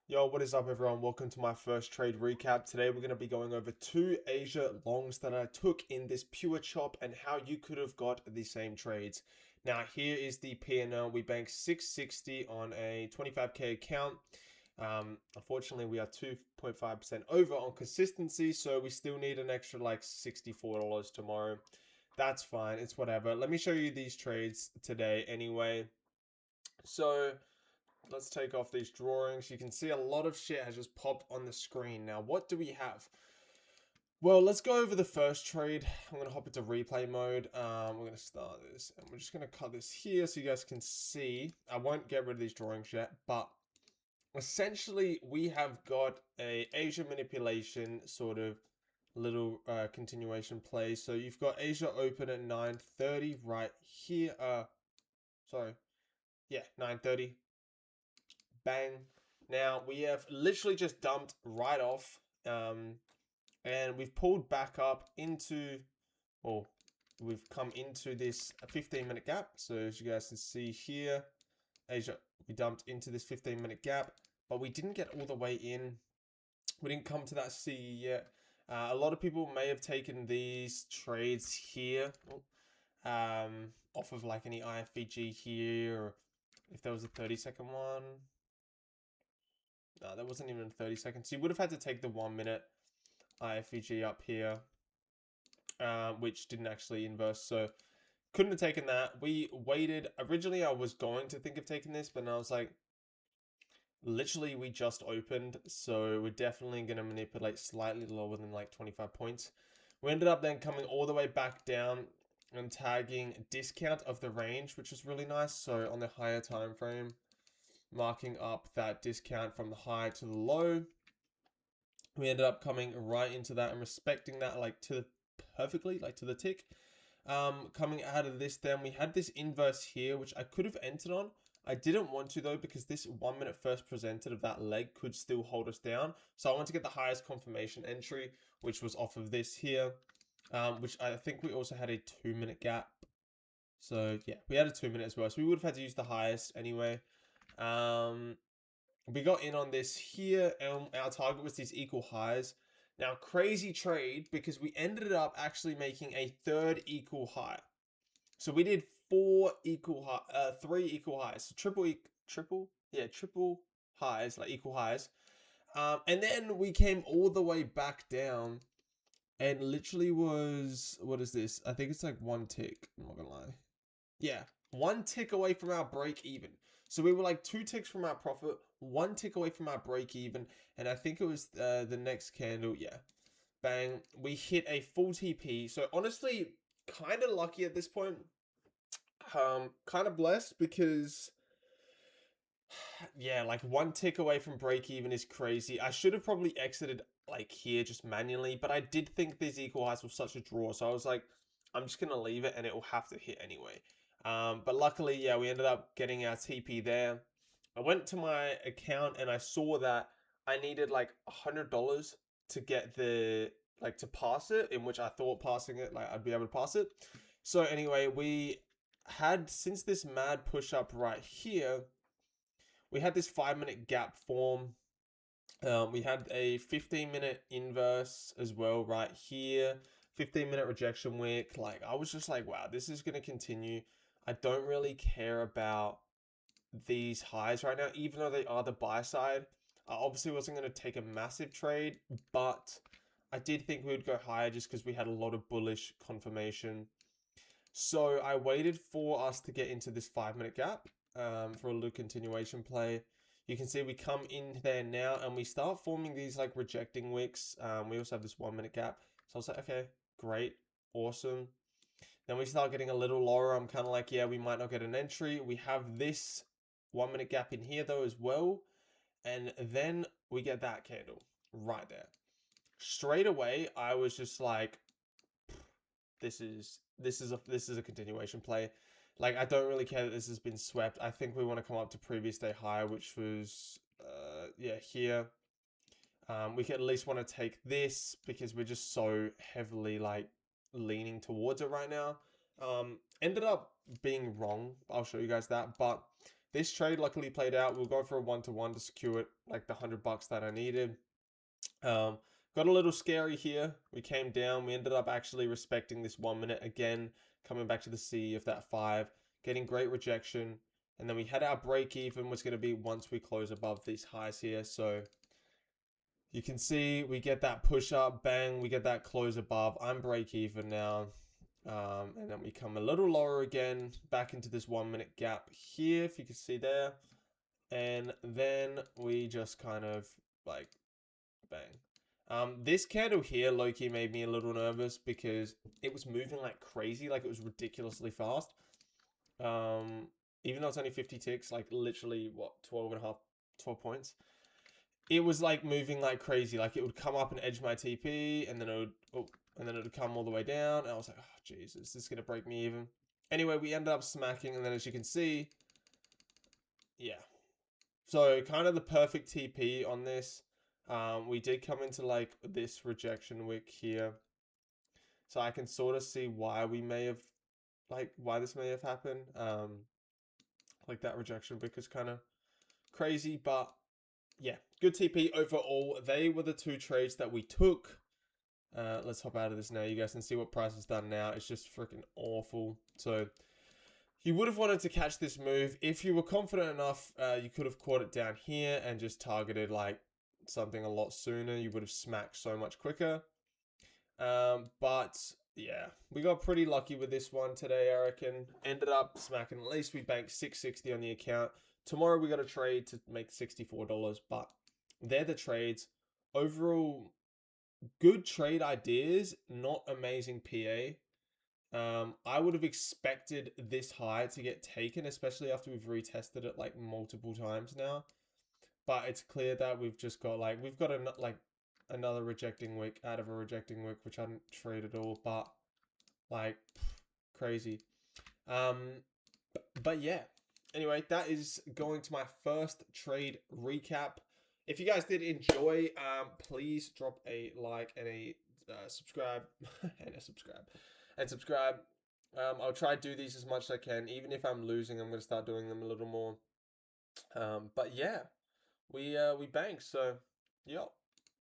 Yo, what is up, everyone? Welcome to my first trade recap. Today we're going to be going over two Asia longs that I took in this pure chop and how you could have got the same trades. Now here is the P&L. We banked 660 on a 25k account. Unfortunately, we are 2.5% over on consistency, so we still need an extra like $64 tomorrow. That's fine. It's whatever. Let me show you these trades today anyway. So let's take off these drawings. You can see a lot of shit has just popped on the screen. Now, what do we have? Well, let's go over the first trade. I'm going to hop into replay mode. We're going to start this, and we're just going to cut this here so you guys can see. I won't get rid of these drawings yet, but essentially we have got a Asia manipulation sort of little continuation play. So you've got Asia open at 9:30 right here. Sorry. Yeah, 9:30. Bang. Now we have literally just dumped right off, and we've pulled back up into, well, we've come into this 15-minute gap. So as you guys can see here, Asia, we dumped into this 15-minute gap, but we didn't get all the way in. We didn't come to that C yet. A lot of people may have taken these trades here, off of like any IFVG here, or if there was a 30-second one. No, that wasn't even 30 seconds. So you would have had to take the 1 minute IFVG up here, which didn't actually inverse. So couldn't have taken that. We waited. Originally, I was going to think of taking this, but I was like, literally, we just opened. So we're definitely going to manipulate slightly lower than like 25 points. We ended up then coming all the way back down and tagging discount of the range, which was really nice. So on the higher time frame, marking up that discount from the high to the low. We ended up coming right into that and respecting that like to the perfectly, like to the tick. Coming out of this, then we had this inverse here, which I could have entered on. I didn't want to though, because this 1 minute first presented of that leg could still hold us down. So I want to get the highest confirmation entry, which was off of this here, which I think we also had a 2-minute gap. So yeah, we had a 2-minute as well. So we would have had to use the highest anyway. We got in on this here, and our target was these equal highs. Now, crazy trade, because we ended up actually making a third equal high. So we did three equal highs. So triple highs, like equal highs. And then we came all the way back down, and literally was, what is this? I think it's like one tick. I'm not gonna lie. Yeah, one tick away from our break even. So we were like 2 ticks from our profit, 1 tick away from our break even, and I think it was the next candle. Yeah, bang, we hit a full TP. So honestly, kind of lucky at this point. Kind of blessed because, yeah, like 1 tick away from break even is crazy. I should have probably exited like here just manually, but I did think these equal highs were such a draw, so I was like, I'm just gonna leave it and it will have to hit anyway. But luckily, yeah, we ended up getting our TP there. I went to my account and I saw that I needed like $100 to get the, like, to pass it, in which I thought passing it, like I'd be able to pass it. So anyway, we had, since this mad push up right here, we had this 5-minute gap form. We had a 15-minute inverse as well right here. 15-minute rejection wick. Like, I was just like, wow, this is going to continue. I don't really care about these highs right now, even though they are the buy side. I obviously wasn't going to take a massive trade, but I did think we would go higher just because we had a lot of bullish confirmation. So I waited for us to get into this 5-minute gap for a little continuation play. You can see we come in there now and we start forming these like rejecting wicks. We also have this 1-minute gap. So I was like, okay, great, awesome. Then we start getting a little lower. I'm kind of like, yeah, we might not get an entry. We have this 1-minute gap in here though as well. And then we get that candle right there. Straight away, I was just like, this is a continuation play. Like, I don't really care that this has been swept. I think we want to come up to previous day high, which was yeah, here. We could at least want to take this because we're just so heavily like leaning towards it right now. Ended up being wrong. I'll show you guys that. But this trade luckily played out. We'll go for a 1-to-1 to secure it, like the $100 that I needed. Got a little scary here. We came down. We ended up actually respecting this 1 minute again, coming back to the C of that 5, getting great rejection. And then we had our break even was going to be once we close above these highs here. So you can see we get that push up, bang, we get that close above. I'm break even now. And then we come a little lower again, back into this 1 minute gap here, if you can see there. And then we just kind of like bang. This candle here, low-key, made me a little nervous because it was moving like crazy, like it was ridiculously fast. Even though it's only 50 ticks, like literally what, 12 points. It was like moving like crazy. Like it would come up and edge my TP, and then it would come all the way down. And I was like, oh Jesus, this is gonna break me even. Anyway, we ended up smacking, and then as you can see, yeah. So kind of the perfect TP on this. We did come into like this rejection wick here. So I can sort of see why we may have, like why this may have happened. Like that rejection wick is kind of crazy, but yeah, good TP overall. They were the 2 trades that we took. Let's hop out of this now. You guys can see what price has done now. It's just freaking awful. So you would have wanted to catch this move. If you were confident enough, you could have caught it down here and just targeted like something a lot sooner. You would have smacked so much quicker. But yeah, we got pretty lucky with this one today, I reckon. Ended up smacking. At least we banked $660 on the account. Tomorrow we got a trade to make $64, but they're the trades. Overall, good trade ideas, not amazing PA. I would have expected this high to get taken, especially after we've retested it like multiple times now. But it's clear that we've just got like, we've got another rejecting wick out of a rejecting wick, which I didn't trade at all, but like crazy. But yeah. Anyway, that is going to my first trade recap. If you guys did enjoy, please drop a like and a subscribe and subscribe. I'll try to do these as much as I can. Even if I'm losing, I'm going to start doing them a little more. But yeah, we banged. So, yeah.